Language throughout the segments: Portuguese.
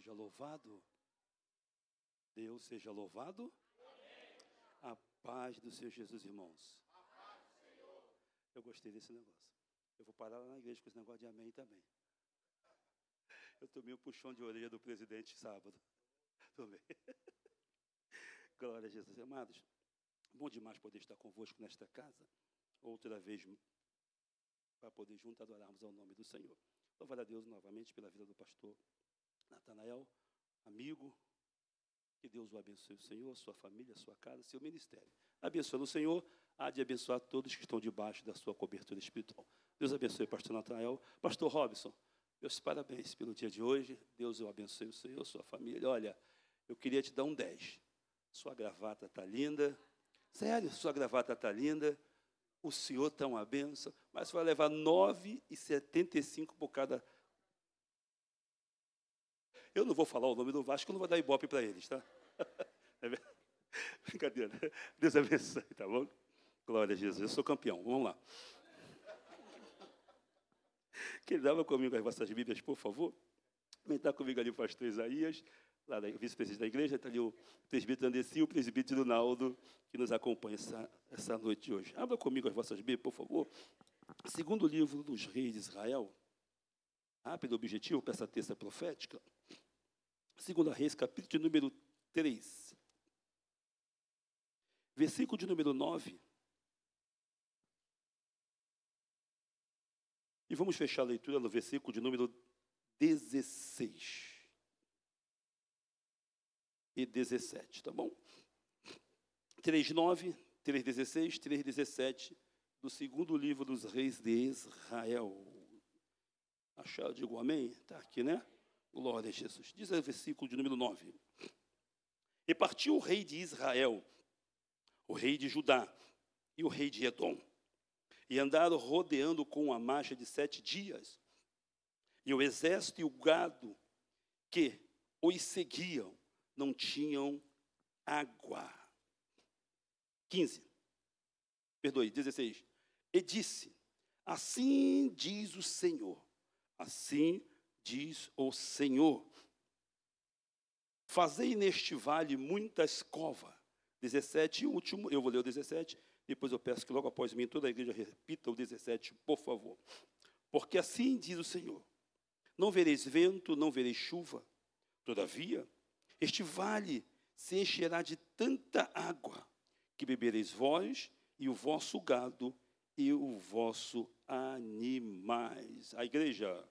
seja louvado. Deus seja louvado. A paz do Senhor Jesus, irmãos. Eu gostei desse negócio. Eu vou parar lá na igreja com esse negócio de amém também. Eu tomei um puxão de orelha do presidente sábado. Tomei. Glória a Jesus. Amados, bom demais poder estar convosco nesta casa. Outra vez, para poder juntos adorarmos ao nome do Senhor. Louvar a Deus novamente pela vida do pastor Natanael, amigo. Que Deus o abençoe, o Senhor, sua família, sua casa, seu ministério. Abençoando o Senhor, há de abençoar todos que estão debaixo da sua cobertura espiritual. Deus abençoe o pastor Natanael. Pastor Robson, meus parabéns pelo dia de hoje. Deus o abençoe, o Senhor, sua família. Olha, eu queria te dar um 10. Sua gravata está linda. Sério, sua gravata está linda. O Senhor está uma benção. Mas você vai levar 9,75 por cada... Eu não vou falar o nome do Vasco, eu não vou dar ibope para eles, tá? Brincadeira. Deus abençoe, tá bom? Glória a Jesus. Eu sou campeão. Vamos lá. Quem dava comigo as vossas Bíblias, por favor? Vem estar comigo ali o pastor Isaías, lá da vice-presidente da igreja, está ali o presbítero Andessi e o presbítero Naldo, que nos acompanha essa noite de hoje. Abra comigo as vossas Bíblias, por favor. Segundo livro dos reis de Israel. Rápido objetivo para essa terça profética. Segunda Reis, capítulo de número 3. Versículo de número 9. E vamos fechar a leitura no versículo de número 16 e 17, tá bom? 3:9, 3:16, 3:17, do segundo livro dos reis de Israel. Achar, eu digo amém? Está aqui, né? Glória a Jesus. Diz aí o versículo de número 9. E partiu o rei de Israel, o rei de Judá e o rei de Edom, e andaram rodeando com uma marcha de 7 dias. E o exército e o gado que os seguiam não tinham água. 16. E disse, assim diz o Senhor, assim diz o Senhor, fazei neste vale muitas covas. 17 e último, eu vou ler o 17, depois eu peço que logo após mim toda a igreja repita o 17, por favor. Porque assim diz o Senhor, não vereis vento, não vereis chuva, todavia, este vale se encherá de tanta água, que bebereis vós e o vosso gado e o vosso animais. A igreja...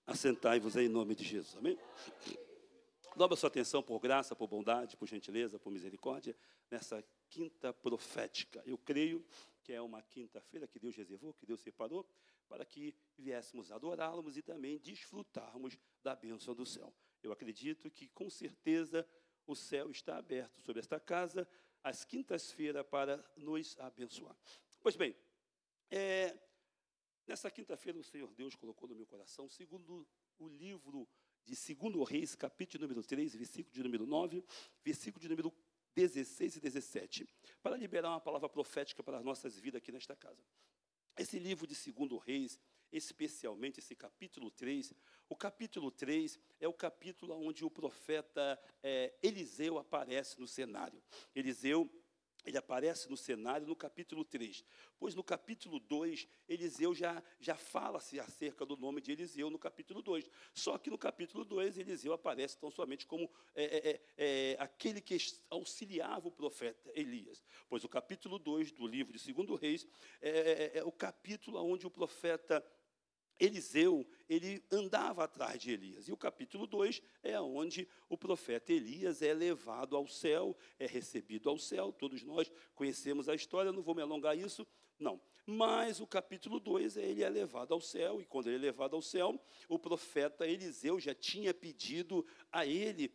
Assentai-vos em nome de Jesus, amém? Dobra a sua atenção por graça, por bondade, por gentileza, por misericórdia, nessa quinta profética. Eu creio que é uma quinta-feira que Deus reservou, que Deus separou, para que viéssemos adorá-los e também desfrutarmos da bênção do céu. Eu acredito que, com certeza, o céu está aberto sobre esta casa, às quintas-feiras, para nos abençoar. Pois bem, nessa quinta-feira, o Senhor Deus colocou no meu coração, segundo o livro de 2 Reis, capítulo número 3, versículo de número 9, versículo de número 16 e 17, para liberar uma palavra profética para as nossas vidas aqui nesta casa. Esse livro de 2 Reis, especialmente esse capítulo 3, o capítulo 3 é o capítulo onde o profeta Eliseu aparece no cenário. Eliseu, ele aparece no cenário no capítulo 3, pois no capítulo 2, Eliseu já fala-se acerca do nome de Eliseu no capítulo 2. Só que no capítulo 2, Eliseu aparece tão somente como aquele que auxiliava o profeta Elias. Pois o capítulo 2 do livro de 2 Reis é o capítulo onde o profeta Eliseu, ele andava atrás de Elias. E o capítulo 2 é onde o profeta Elias é levado ao céu, é recebido ao céu. Todos nós conhecemos a história, não vou me alongar isso, não. Mas o capítulo 2, ele é levado ao céu, e quando ele é levado ao céu, o profeta Eliseu já tinha pedido a ele,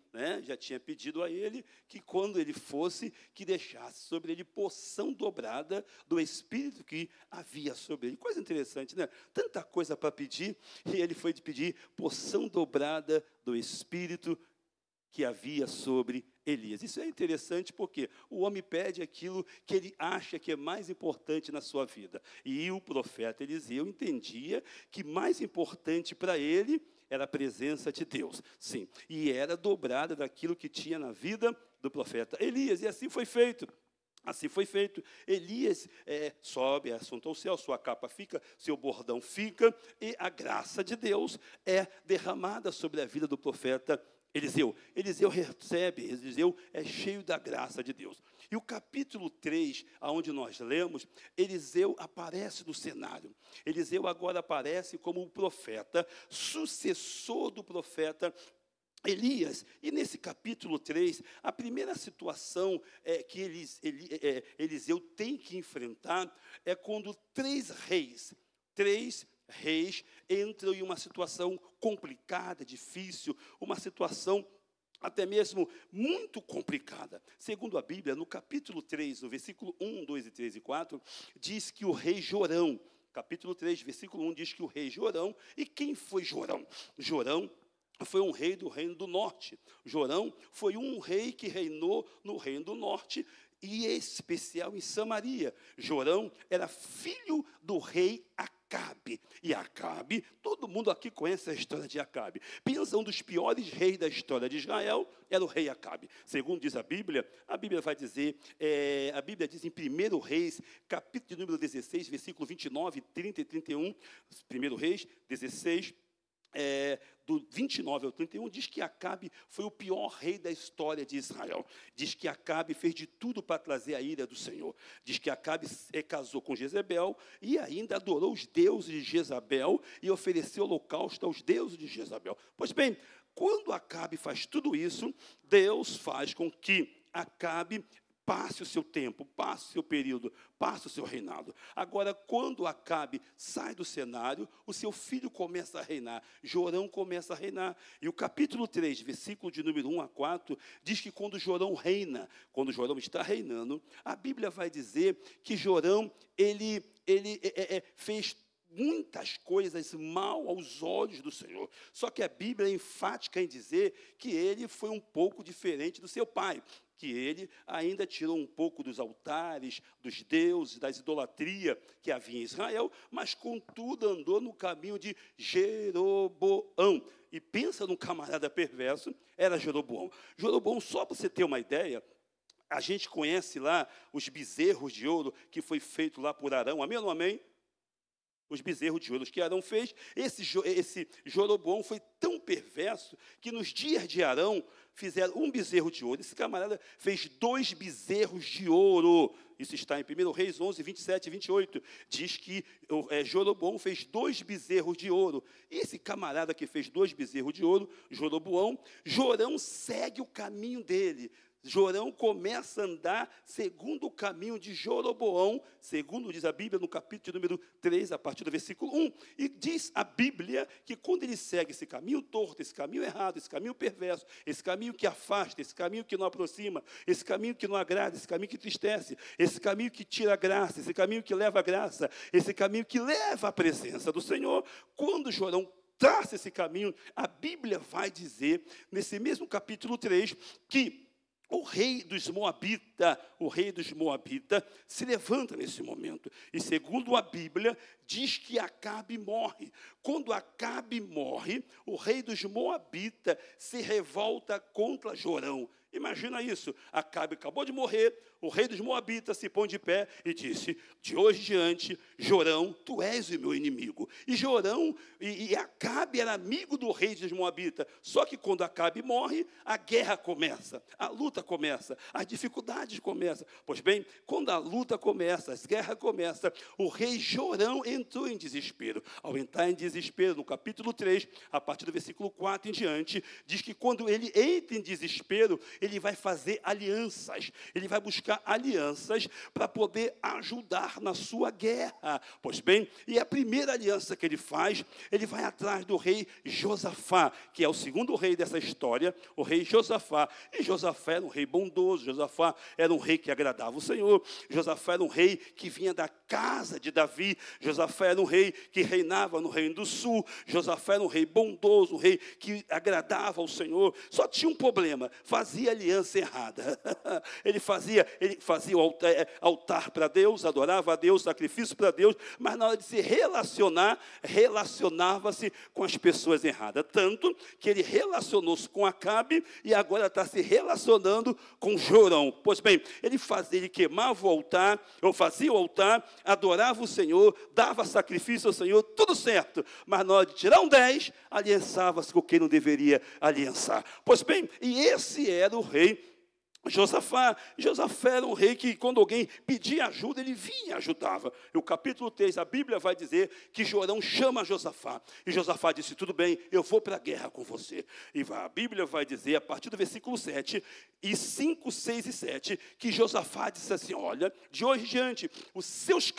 que quando ele fosse, que deixasse sobre ele porção dobrada do Espírito que havia sobre ele. Coisa interessante, né? Tanta coisa para pedir, e ele foi de pedir porção dobrada do Espírito que havia sobre Elias. Isso é interessante porque o homem pede aquilo que ele acha que é mais importante na sua vida. E o profeta Eliseu entendia que mais importante para ele era a presença de Deus. Sim, e era dobrada daquilo que tinha na vida do profeta Elias. E assim foi feito. Assim foi feito. Elias sobe, assunto ao céu, sua capa fica, seu bordão fica, e a graça de Deus é derramada sobre a vida do profeta Eliseu. Eliseu recebe, Eliseu é cheio da graça de Deus. E o capítulo 3, aonde nós lemos, Eliseu aparece no cenário. Eliseu agora aparece como o profeta, sucessor do profeta Elias. E nesse capítulo 3, a primeira situação que Eliseu tem que enfrentar é quando três reis entram em uma situação complicada, difícil, uma situação até mesmo muito complicada. Segundo a Bíblia, no capítulo 3, no versículo 1, 2, 3 e 4, diz que o rei Jorão, capítulo 3, versículo 1, diz que o rei Jorão, e quem foi Jorão? Jorão foi um rei do reino do norte. Jorão foi um rei que reinou no reino do norte, e em especial em Samaria. Jorão era filho do rei Acabe. E Acabe, todo mundo aqui conhece a história de Acabe. Pensa, um dos piores reis da história de Israel era o rei Acabe. Segundo diz a Bíblia vai dizer, a Bíblia diz em 1 Reis, capítulo número 16, versículo 29, 30 e 31, 1 Reis 16, do 29 ao 31, diz que Acabe foi o pior rei da história de Israel. Diz que Acabe fez de tudo para trazer a ira do Senhor. Diz que Acabe casou com Jezebel e ainda adorou os deuses de Jezabel e ofereceu holocausto aos deuses de Jezabel. Pois bem, quando Acabe faz tudo isso, Deus faz com que Acabe passe o seu tempo, passe o seu período, passe o seu reinado. Agora, quando Acabe sai do cenário, o seu filho começa a reinar. Jorão começa a reinar. E o capítulo 3, versículo de número 1 a 4, diz que quando Jorão reina, quando Jorão está reinando, a Bíblia vai dizer que Jorão, ele fez muitas coisas mal aos olhos do Senhor. Só que a Bíblia é enfática em dizer que ele foi um pouco diferente do seu pai, que ele ainda tirou um pouco dos altares, dos deuses, das idolatrias que havia em Israel, mas, contudo, andou no caminho de Jeroboão. E pensa num camarada perverso, era Jeroboão. Jeroboão, só para você ter uma ideia, a gente conhece lá os bezerros de ouro que foi feito lá por Arão. Amém ou não amém? Os bezerros de ouro que Arão fez. Esse Jeroboão foi tão perverso que nos dias de Arão fizeram um bezerro de ouro. Esse camarada fez 2 bezerros de ouro. Isso está em 1 Reis 11, 27 e 28. Diz que Jeroboão fez 2 bezerros de ouro. E esse camarada que fez 2 bezerros de ouro, Jeroboão, Jorão segue o caminho dele. Jorão começa a andar segundo o caminho de Jeroboão, segundo diz a Bíblia no capítulo número 3, a partir do versículo 1. E diz a Bíblia que quando ele segue esse caminho torto, esse caminho errado, esse caminho perverso, esse caminho que afasta, esse caminho que não aproxima, esse caminho que não agrada, esse caminho que entristece, esse caminho que tira a graça, esse caminho que leva a graça, esse caminho que leva a presença do Senhor, quando Jorão traça esse caminho, a Bíblia vai dizer, nesse mesmo capítulo 3, que o rei dos Moabitas se levanta nesse momento. E segundo a Bíblia, diz que Acabe morre. Quando Acabe morre, o rei dos Moabitas se revolta contra Jorão. Imagina isso, Acabe acabou de morrer, o rei dos Moabitas se põe de pé e disse, de hoje em diante, Jorão, tu és o meu inimigo. E Jorão e Acabe era amigo do rei dos Moabitas, só que quando Acabe morre, a guerra começa, a luta começa, as dificuldades começam. Pois bem, quando a luta começa, as guerras começam, o rei Jorão entrou em desespero. Ao entrar em desespero, no capítulo 3, a partir do versículo 4 em diante, diz que quando ele entra em desespero, ele vai fazer alianças. Ele vai buscar alianças para poder ajudar na sua guerra. Pois bem, e a primeira aliança que ele faz, ele vai atrás do rei Josafá, que é o segundo rei dessa história, o rei Josafá. E Josafá era um rei bondoso, Josafá era um rei que agradava o Senhor, Josafá era um rei que vinha da casa de Davi, Josafá era um rei que reinava no Reino do Sul, Josafá era um rei bondoso, um rei que agradava ao Senhor. Só tinha um problema, fazia aliança errada. Ele fazia o altar para Deus, adorava a Deus, sacrifício para Deus, mas na hora de se relacionar, relacionava-se com as pessoas erradas. Tanto que ele relacionou-se com Acabe e agora está se relacionando com Jorão. Pois bem, ele queimava o altar, ou fazia o altar, adorava o Senhor, dava sacrifício ao Senhor, tudo certo. Mas na hora de tirar um 10, aliançava-se com quem não deveria aliançar. Pois bem, e esse era o rei Josafá. Josafá era um rei que, quando alguém pedia ajuda, ele vinha e ajudava. E o capítulo 3, a Bíblia vai dizer que Jorão chama Josafá. E Josafá disse, tudo bem, eu vou para a guerra com você. E a Bíblia vai dizer, a partir do versículo 7, e 5, 6 e 7, que Josafá disse assim, olha, de hoje em diante, os meus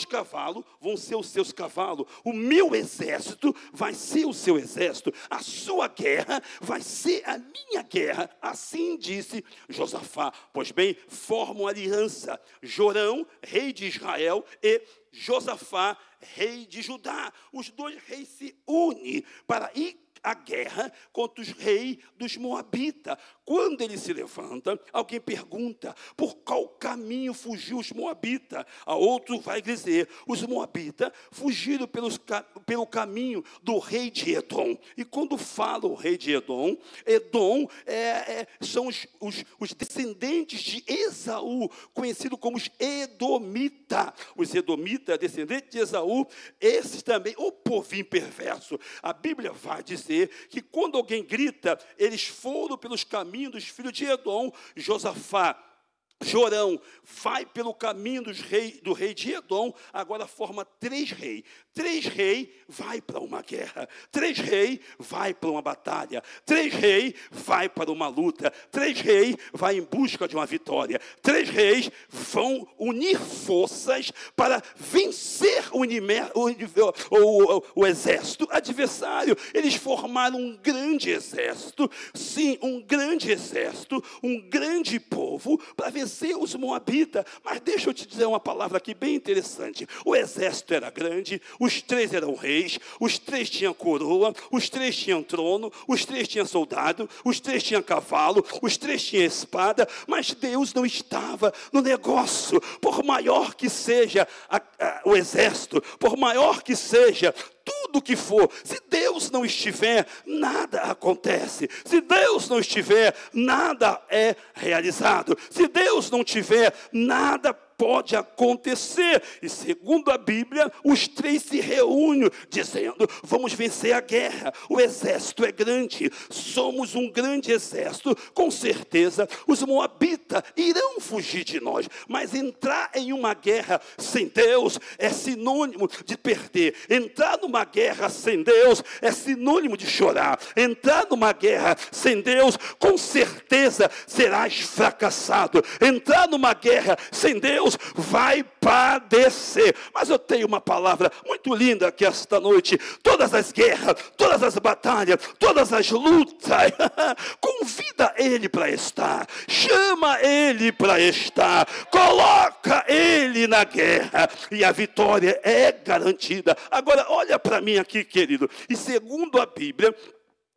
cavalos vão ser os seus cavalos, o meu exército vai ser o seu exército, a sua guerra vai ser a minha guerra. Assim disse Josafá. Pois bem, formam aliança Jorão, rei de Israel, e Josafá, rei de Judá. Os dois reis se unem para ir à guerra contra os reis dos Moabitas. Quando ele se levanta, alguém pergunta, por qual caminho fugiu os Moabitas? A outro vai dizer, os Moabitas fugiram pelo caminho do rei de Edom. E quando fala o rei de Edom, Edom são os descendentes de Esaú, conhecido como os Edomitas. Os Edomitas, descendentes de Esaú, esses também, o povinho perverso. A Bíblia vai dizer que quando alguém grita, eles foram pelos caminhos dos filhos de Edom. Jorão vai pelo caminho do rei de Edom, agora forma 3 reis. 3 reis vai para uma guerra, 3 reis vai para uma batalha, 3 reis vai para uma luta, 3 reis vai em busca de uma vitória, 3 reis vão unir forças para vencer o exército adversário. Eles formaram um grande exército, sim, um grande exército, um grande povo, para vencer os Moabitas. Mas deixa eu te dizer uma palavra aqui bem interessante. O exército era grande, os 3 eram reis, os 3 tinham coroa, os 3 tinham trono, os 3 tinham soldado, os 3 tinham cavalo, os 3 tinham espada, mas Deus não estava no negócio. Por maior que seja o exército, por maior que seja tudo que for, se Deus não estiver, nada acontece. Se Deus não estiver, nada é realizado. Se Deus não tiver, nada pode acontecer. E segundo a Bíblia, os 3 se reúnem dizendo, vamos vencer a guerra. O exército é grande, somos um grande exército. Com certeza os Moabitas irão fugir de nós, mas entrar em uma guerra sem Deus é sinônimo de perder. Entrar numa guerra sem Deus é sinônimo de chorar. Entrar numa guerra sem Deus, com certeza serás fracassado. Entrar numa guerra sem Deus vai padecer. Mas eu tenho uma palavra muito linda aqui esta noite. Todas as guerras, todas as batalhas, todas as lutas, convida Ele para estar, chama Ele para estar, coloca Ele na guerra e a vitória é garantida. Agora olha para mim aqui, querido, e segundo a Bíblia,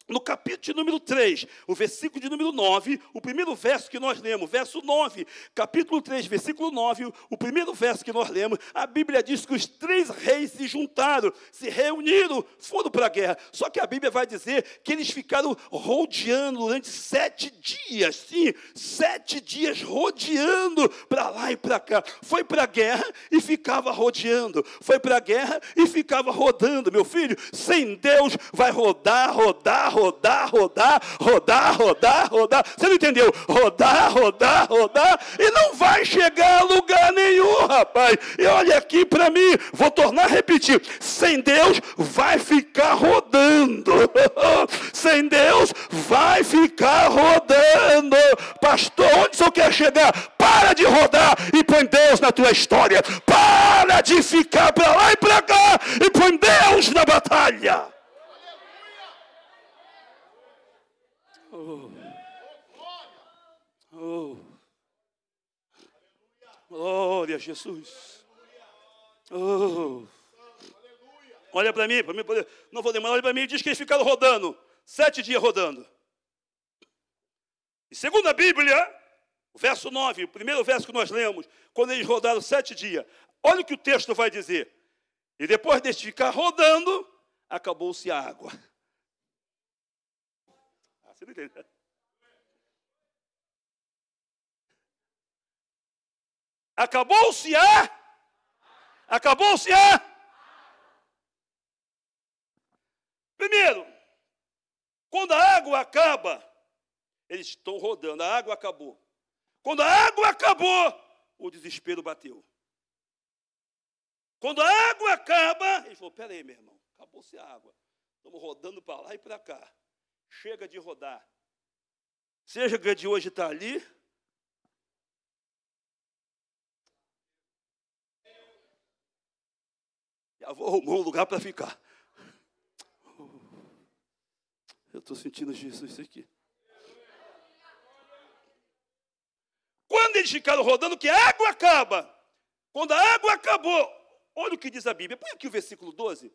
no capítulo de número 3, o versículo de número 9, o primeiro verso que nós lemos, verso 9, capítulo 3, versículo 9, o primeiro verso que nós lemos, a Bíblia diz que os 3 reis se juntaram, se reuniram, foram para a guerra. Só que a Bíblia vai dizer que eles ficaram rodeando durante 7 dias, sim, 7 dias rodeando para lá e para cá. Foi para a guerra e ficava rodeando, foi para a guerra e ficava rodando. Meu filho, sem Deus vai rodar. Você não entendeu? Rodar, e não vai chegar a lugar nenhum, rapaz. E olha aqui para mim, vou tornar a repetir. Sem Deus vai ficar rodando. sem Deus, vai ficar rodando. Pastor, onde o senhor quer chegar? Para de rodar e põe Deus na tua história. Para de ficar para lá e para cá e põe Deus na batalha. Oh. Glória a Jesus. Oh. Olha para mim, não vou demorar, olha para mim, diz que eles ficaram rodando, 7 dias rodando. E segundo a Bíblia, o verso 9, o primeiro verso que nós lemos, quando eles rodaram 7 dias, olha o que o texto vai dizer. E depois de ficar rodando, acabou-se a água. Você não entendeu? Acabou-se a. Primeiro, quando a água acaba, eles estão rodando, a água acabou. Quando a água acabou, o desespero bateu. Quando a água acaba, ele falou, peraí, meu irmão, acabou-se a água. Estamos rodando para lá e para cá. Chega de rodar. Seja que de hoje está ali. Já vou arrumar um lugar para ficar. Eu estou sentindo Jesus aqui. Quando eles ficaram rodando, que a água acaba. Quando a água acabou, olha o que diz a Bíblia. Põe aqui o versículo 12.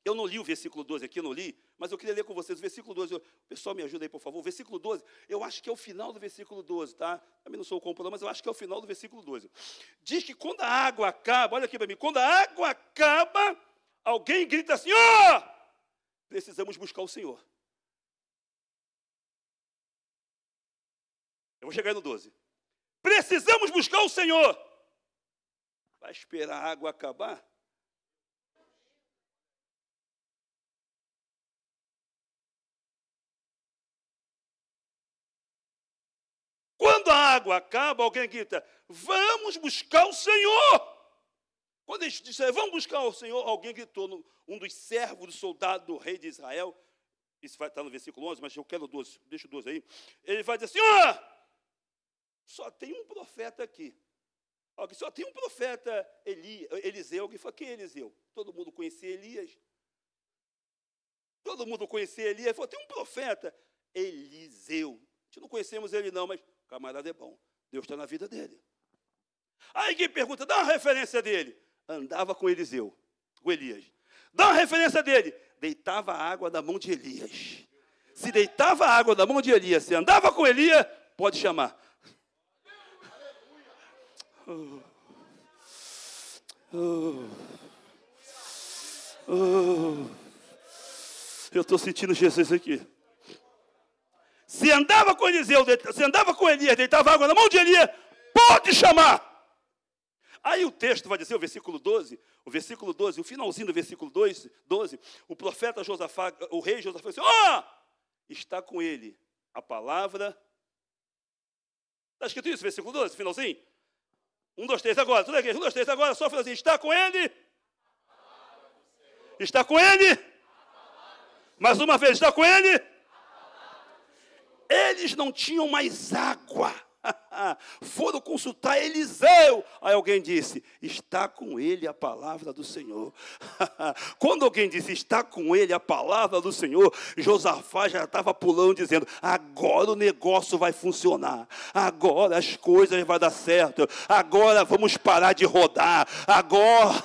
Eu não li o versículo 12 aqui, eu não li, mas eu queria ler com vocês o versículo 12. O pessoal me ajuda aí, por favor. O versículo 12, eu acho que é o final do versículo 12, tá? Também não sou o comprador, mas eu acho que é o final do versículo 12. Diz que quando a água acaba, olha aqui para mim, quando a água acaba, alguém grita assim, ó, precisamos buscar o Senhor. Eu vou chegar aí no 12. Precisamos buscar o Senhor. Vai esperar a água acabar? Quando a água acaba, alguém grita, vamos buscar o Senhor. Quando eles disseram, vamos buscar o Senhor, alguém gritou, um dos servos do soldado do rei de Israel, isso vai estar no versículo 11, mas eu quero o 12, deixa o 12 aí. Ele vai dizer assim, ó, só tem um profeta aqui. Só tem um profeta Eliseu. Alguém falou, quem é Eliseu? Todo mundo conhecia Elias. Todo mundo conhecia Elias. Ele falou, tem um profeta Eliseu. A gente não conhecemos ele não, mas o camarada é bom. Deus está na vida dele. Aí quem pergunta, dá uma referência dele. Andava com Eliseu, com Elias. Dá uma referência dele. Deitava a água da mão de Elias. Se deitava a água da mão de Elias, se andava com Elias, pode chamar. Eu estou sentindo Jesus aqui. Se andava com Eliseu, se andava com Elias, deitava água na mão de Elias, pode chamar. Aí o texto vai dizer, o versículo 12, o finalzinho do versículo 12, o profeta Josafá, o rei Josafá, disse, está com ele a palavra. Está escrito isso, versículo 12, finalzinho? 1, 2, 3, agora, tudo aqui, 1, 2, 3, agora, só finalzinho, está com ele? Está com ele? Mais uma vez, está com ele? Eles não tinham mais água. Foram consultar Eliseu. Aí alguém disse, está com ele a palavra do Senhor. Quando alguém disse, está com ele a palavra do Senhor, Josafá já estava pulando, dizendo, agora o negócio vai funcionar. Agora as coisas vão dar certo. Agora vamos parar de rodar. Agora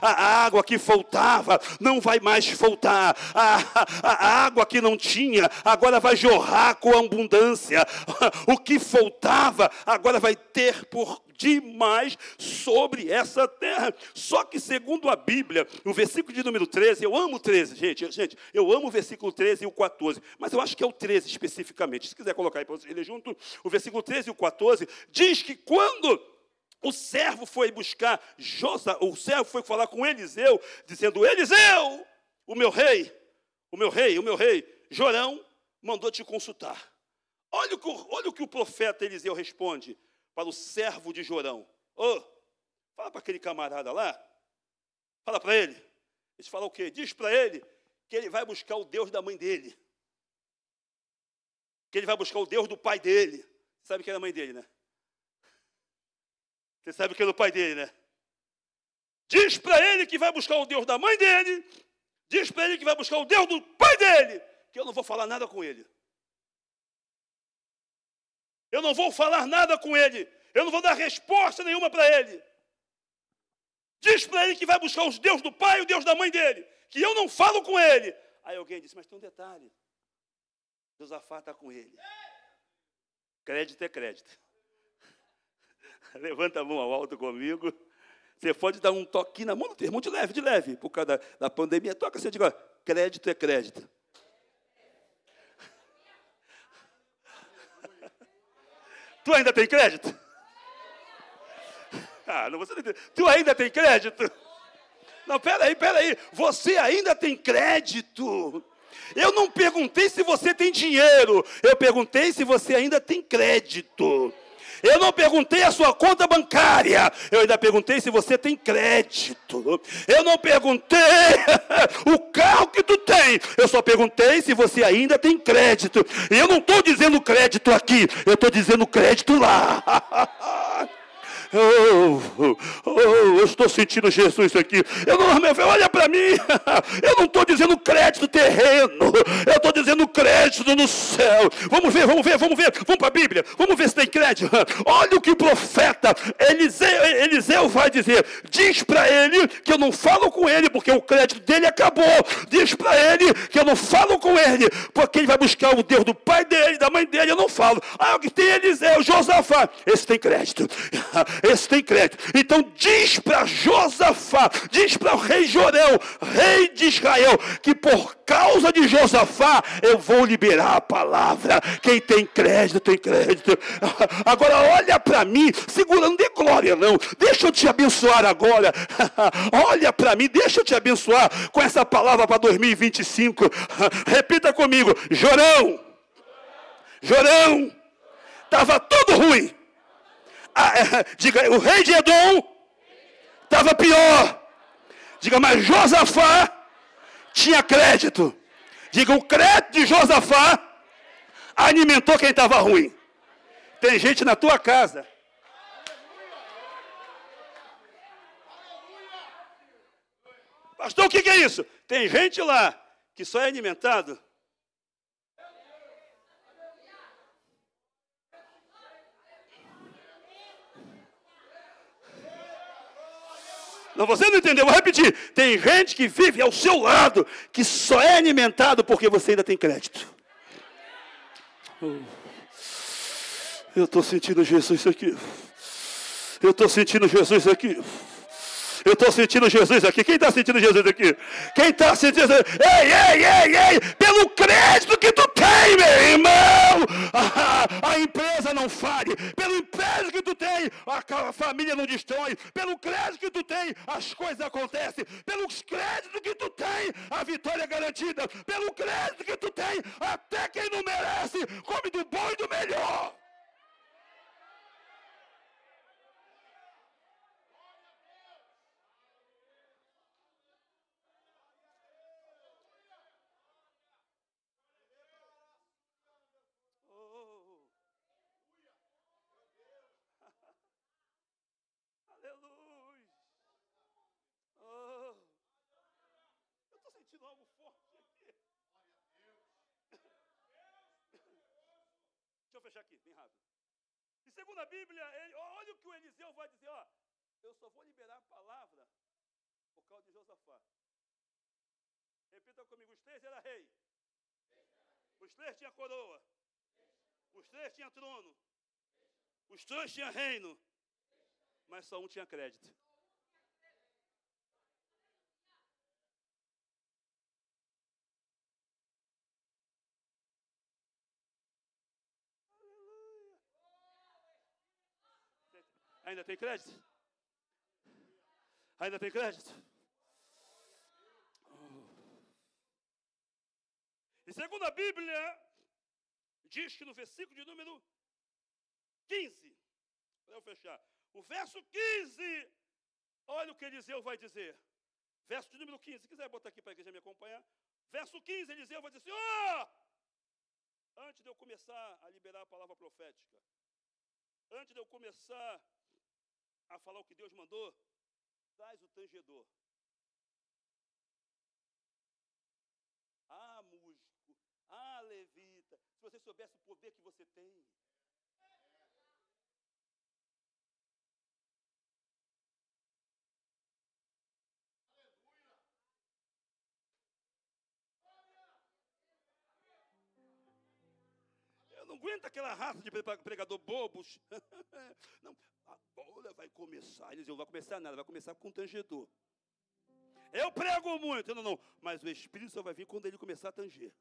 a água que faltava não vai mais faltar. A água que não tinha, agora vai jorrar com abundância. O que faltava, agora vai ter por demais sobre essa terra. Só que segundo a Bíblia, o versículo de número 13, eu amo o 13, gente, eu amo o versículo 13 e o 14, mas eu acho que é o 13 especificamente. Se quiser colocar aí para você ler junto, o versículo 13 e o 14, diz que quando o servo foi buscar o servo foi falar com Eliseu, dizendo, Eliseu, o meu rei, Jorão, mandou te consultar. Olha o que o profeta Eliseu responde para o servo de Jorão. Fala para aquele camarada lá. Fala para ele. Eles falam o quê? Diz para ele que ele vai buscar o Deus da mãe dele. que ele vai buscar o Deus do pai dele. Você sabe que era a mãe dele, né? Você sabe que era o pai dele, né? Diz para ele que vai buscar o Deus da mãe dele. Diz para ele que vai buscar o Deus do pai dele. Que eu não vou falar nada com ele. Eu não vou falar nada com ele. Eu não vou dar resposta nenhuma para ele. Diz para ele que vai buscar os Deus do pai e o Deus da mãe dele. Que eu não falo com ele. Aí alguém disse, mas tem um detalhe. Josafá está com ele. Crédito é crédito. Levanta a mão ao alto comigo. Você pode dar um toquinho na mão do teu irmão de leve, por causa da pandemia. Toca assim, diga, crédito é crédito. Tu ainda tem crédito? Ah, não, você não entende. Tu ainda tem crédito? Não, peraí. Você ainda tem crédito? Eu não perguntei se você tem dinheiro. Eu perguntei se você ainda tem crédito. Eu não perguntei a sua conta bancária. Eu ainda perguntei se você tem crédito. Eu não perguntei o carro que tu tem. Eu só perguntei se você ainda tem crédito. E eu não estou dizendo crédito aqui. Eu estou dizendo crédito lá. Eu estou sentindo Jesus aqui. Meu filho, olha para mim. Eu não estou dizendo crédito terreno. Eu estou dizendo crédito no céu. Vamos ver. Vamos para a Bíblia. Vamos ver se tem crédito. Olha o que o profeta Eliseu vai dizer. Diz para ele que eu não falo com ele porque o crédito dele acabou. Diz para ele que eu não falo com ele porque ele vai buscar o Deus do pai dele, da mãe dele. Eu não falo. Ah, o que tem Eliseu, Josafá. Esse tem crédito. Esse tem crédito. Então diz para Josafá, diz para o rei Jorão, rei de Israel, que por causa de Josafá eu vou liberar a palavra. Quem tem crédito, tem crédito. Agora olha para mim, segura, não dê glória não. Deixa eu te abençoar agora. Olha para mim, deixa eu te abençoar com essa palavra para 2025. Repita comigo, Jorão, estava tudo ruim. Diga, o rei de Edom estava pior. Diga, mas Josafá tinha crédito. Diga, o crédito de Josafá alimentou quem estava ruim. Tem gente na tua casa. Pastor, o que é isso? Tem gente lá que só é alimentado. Não, você não entendeu, vou repetir. Tem gente que vive ao seu lado, que só é alimentado porque você ainda tem crédito. Eu estou sentindo Jesus aqui. Eu estou sentindo Jesus aqui. Eu estou sentindo Jesus aqui. Quem está sentindo Jesus aqui? Quem está sentindo Jesus? Ei! Pelo crédito que tu tem, meu irmão. A empresa não fale. Pelo crédito que tu tem, a família não destrói. Pelo crédito que tu tem, as coisas acontecem. Pelo crédito que tu tem, a vitória é garantida. Pelo crédito que tu tem, até quem não merece, come do bom e do melhor. Algo forte aqui. Deixa eu fechar aqui, bem rápido. E segundo a Bíblia, olha o que o Eliseu vai dizer, ó. Eu só vou liberar a palavra por causa de Josafá. Repita comigo, os três eram rei. Os três tinham coroa. Os três tinham trono. Os três tinham reino. Mas só um tinha crédito. Ainda tem crédito? Ainda tem crédito? E segundo a Bíblia, diz que no versículo de número 15, para eu fechar, o verso 15, olha o que Eliseu vai dizer. Verso de número 15, se quiser botar aqui para a igreja me acompanhar. Verso 15, Eliseu vai dizer assim, antes de eu começar a liberar a palavra profética, antes de eu começar a falar o que Deus mandou, traz o tangedor. Ah, músico, ah, levita, se você soubesse o poder que você tem. Eu não aguento aquela raça de pregador bobos. Não, agora vai começar. Eles não vai começar nada, vai começar com o tangedor. Eu prego muito, não, mas o Espírito só vai vir quando ele começar a tanger.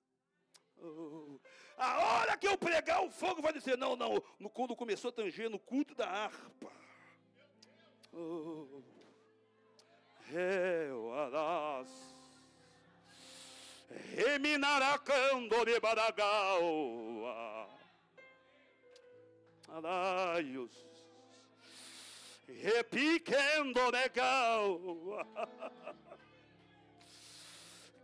Oh, a hora que eu pregar, o fogo vai descer. Não, quando começou a tanger, no culto da harpa. Oh, eu arás. Reminaracando de Baragaua. Alaios. Repiquendo legal.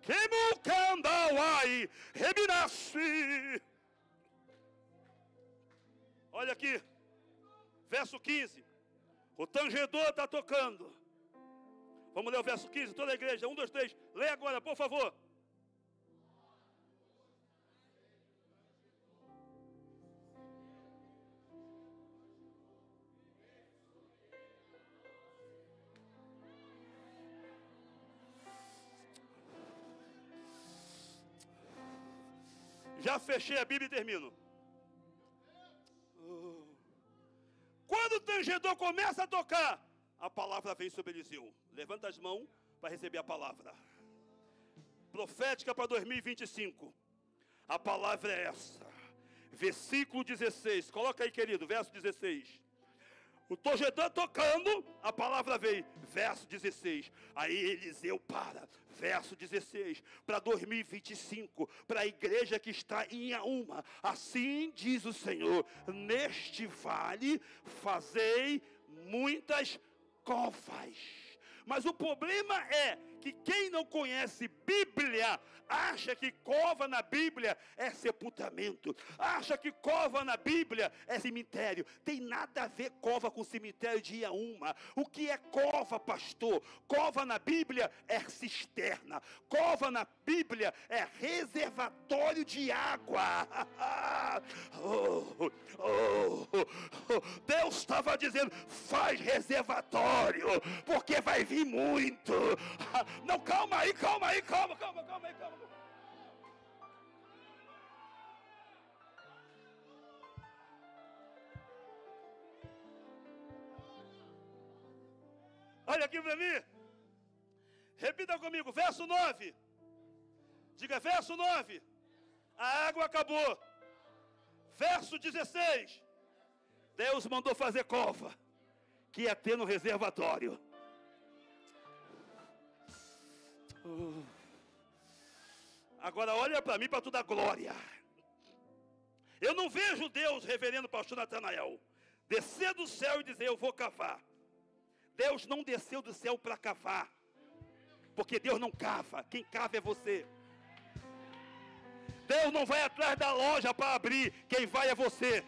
Quemucandauai. Reminassi. Olha aqui. Verso 15. O tangedor está tocando. Vamos ler o verso 15, toda a igreja. 1, 2, 3. Lê agora, por favor. Já fechei a Bíblia e termino. Quando o tangedor começa a tocar, a palavra vem sobre Eliseu. Levanta as mãos para receber a palavra. Profética para 2025. A palavra é essa. Versículo 16. Coloca aí, querido, verso 16. O tangedor tocando, a palavra veio, verso 16. Aí Eliseu para, verso 16. Para 2025, para a igreja que está em Auma. Assim diz o Senhor: neste vale fazei muitas covas. Mas o problema é que quem não conhece Bíblia acha que cova na Bíblia é sepultamento, acha que cova na Bíblia é cemitério. Tem nada a ver cova com cemitério de Iaúma. O que é cova, pastor? Cova na Bíblia é cisterna, cova na Bíblia é reservatório de água. Deus estava dizendo: faz reservatório, porque vai vir muito. Não, calma aí, calma. Olha aqui para mim. Repita comigo, verso 9. Diga, verso 9. A água acabou. Verso 16. Deus mandou fazer cova, que ia ter no reservatório. Agora olha para mim, para tu dar glória. Eu não vejo Deus, reverendo pastor Natanael, descer do céu e dizer: eu vou cavar. Deus não desceu do céu para cavar, porque Deus não cava, quem cava é você. Deus não vai atrás da loja para abrir, quem vai é você.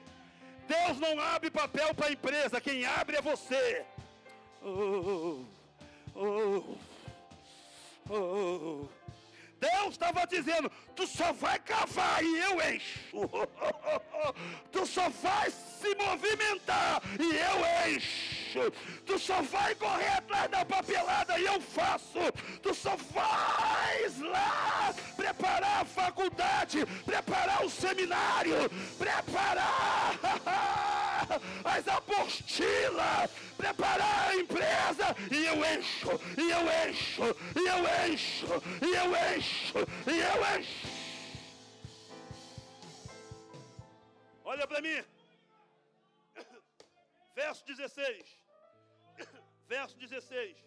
Deus não abre papel para a empresa, quem abre é você. Deus estava dizendo: tu só vai cavar e eu encho. Tu só vai se movimentar e eu encho. Tu só vai correr atrás da papelada e eu faço. Tu só vais lá preparar a faculdade, preparar o seminário, preparar as apostilas, preparar a empresa, e eu encho, e eu encho, e eu encho, e eu encho, e eu encho. Olha para mim. Verso 16. Verso 16.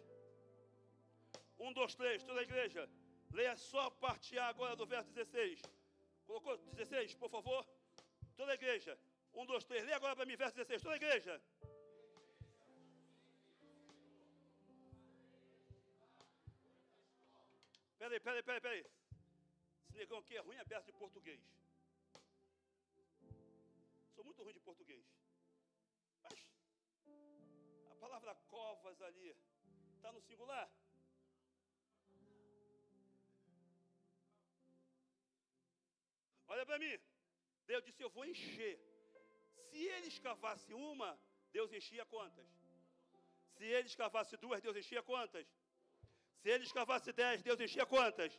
1, 2, 3, toda a igreja. Leia só a parte A agora do verso 16. Colocou 16, por favor? Toda a igreja. 1, 2, 3. Leia agora para mim, verso 16. Toda a igreja. Peraí. Esse negão aqui é ruim, é verso de português. muito ruim de português. Mas a palavra covas ali está no singular? Olha para mim. Deus disse, eu vou encher. Se ele escavasse uma, Deus enchia quantas? Se ele escavasse duas, Deus enchia quantas? Se ele escavasse 10, Deus enchia quantas?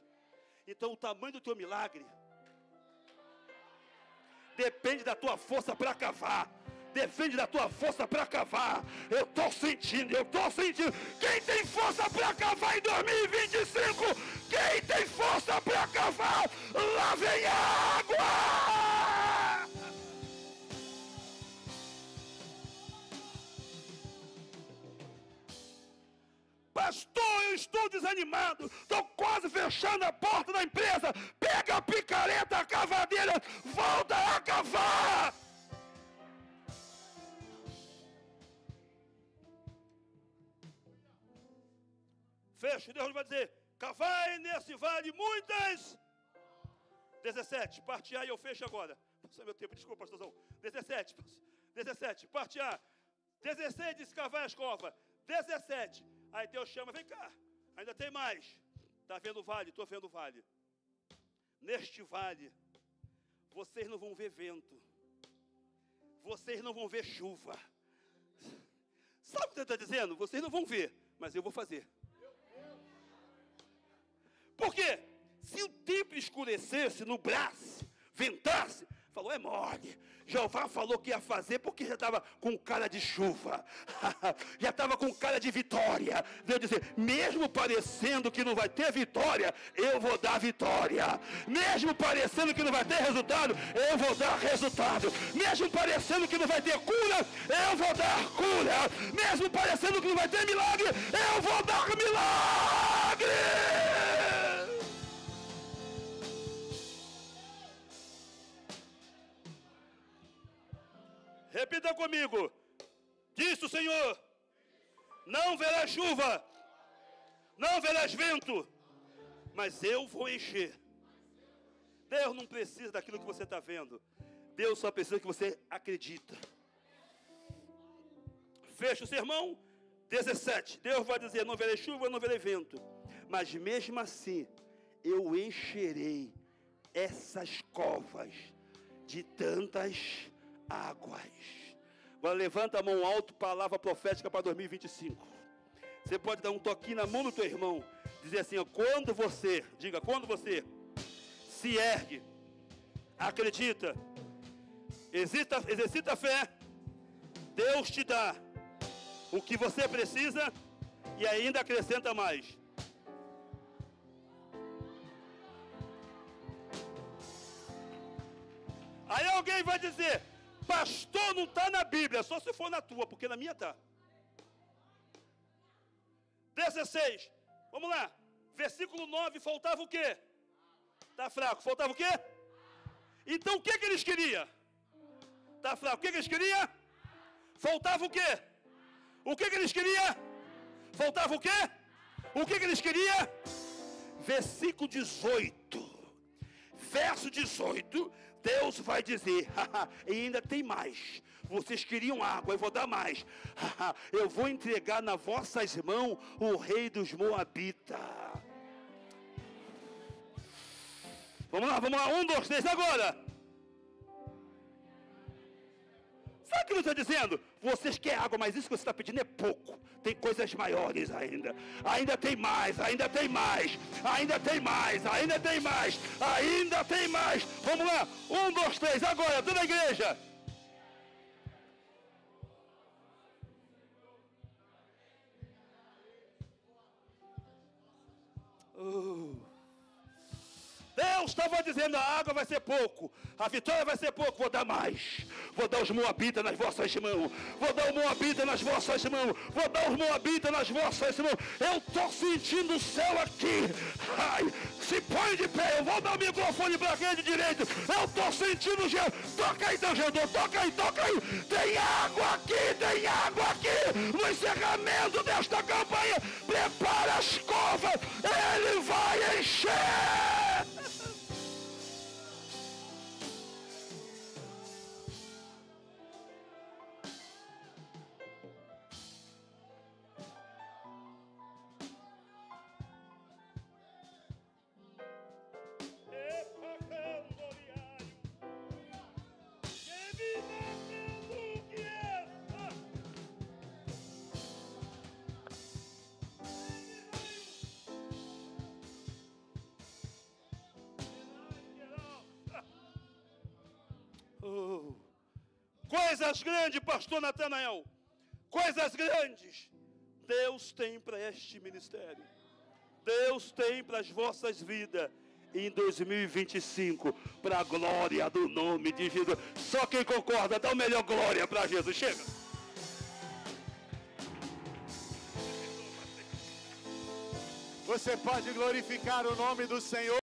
Então o tamanho do teu milagre depende da tua força para cavar. Depende da tua força para cavar. Eu estou sentindo. Quem tem força para cavar em 2025? Quem tem força para cavar? Lá vem a água! Pastor, eu estou desanimado. Estou quase fechando a porta da empresa. Pega a picareta, a cavadeira, volta a cavar. Fecho, Deus vai dizer, cavai nesse vale muitas. 17, parte A e eu fecho agora. Passou meu tempo, desculpa, pastorzão. 17, parte A. 16, diz cavai as covas. 17, aí Deus chama, vem cá, ainda tem mais. Está vendo o vale? Estou vendo o vale. Neste vale, vocês não vão ver vento. Vocês não vão ver chuva. Sabe o que você está dizendo? Vocês não vão ver, mas eu vou fazer. Por quê? Se o tempo escurecesse, nublasse, ventasse, falou, é mole. Jeová falou que ia fazer porque já estava com cara de chuva. Já estava com cara de vitória. Deus dizer, mesmo parecendo que não vai ter vitória, eu vou dar vitória. Mesmo parecendo que não vai ter resultado, eu vou dar resultado. Mesmo parecendo que não vai ter cura, eu vou dar cura. Mesmo parecendo que não vai ter milagre, eu vou dar milagre. Repita comigo. Disse o Senhor, não verás chuva, não verás vento, mas eu vou encher. Deus não precisa daquilo que você está vendo. Deus só precisa que você acredita. Fecha o sermão. 17. Deus vai dizer, não verei chuva, não verei vento, mas mesmo assim, eu encherei essas covas de tantas águas. Agora levanta a mão alto, palavra profética para 2025. Você pode dar um toquinho na mão do teu irmão, dizer assim, ó, quando você se ergue, acredita, exercita a fé, Deus te dá o que você precisa e ainda acrescenta mais. Aí alguém vai dizer, pastor, não está na Bíblia, só se for na tua, porque na minha está. 16, vamos lá, versículo 9, faltava o quê? Está fraco, faltava o quê? Então o que eles queriam? Está fraco, o que eles queriam? Faltava o quê? O que eles queriam? Faltava o quê? O que eles queriam? Versículo 18. Verso 18, Deus vai dizer, e ainda tem mais. Vocês queriam água, eu vou dar mais. Eu vou entregar nas vossas mãos o rei dos Moabitas. Vamos lá, 1, 2, 3, agora. Sabe o que eu estou dizendo? Vocês querem água, mas isso que você está pedindo é pouco. Tem coisas maiores ainda. Ainda tem mais, ainda tem mais. Ainda tem mais, ainda tem mais. Ainda tem mais. Vamos lá. 1, 2, 3, agora, toda a igreja. Deus estava dizendo, a água vai ser pouco, a vitória vai ser pouco, vou dar mais. Vou dar os Moabitas nas vossas mãos. Vou dar o Moabita nas vossas mãos. Vou dar os Moabitas nas vossas mãos. Eu estou sentindo o céu aqui. Ai, se põe de pé, eu vou dar o microfone para quem de direito. Eu estou sentindo o gelo. Toca aí, teu gedor, toca aí. Tem água aqui. No encerramento desta campanha, prepara as covas. Ele vai encher. Oh. Coisas grandes, pastor Natanael. Coisas grandes. Deus tem para este ministério. Deus tem para as vossas vidas. Em 2025, para a glória do nome de Jesus. Só quem concorda, dá o melhor glória para Jesus. Chega. Você pode glorificar o nome do Senhor.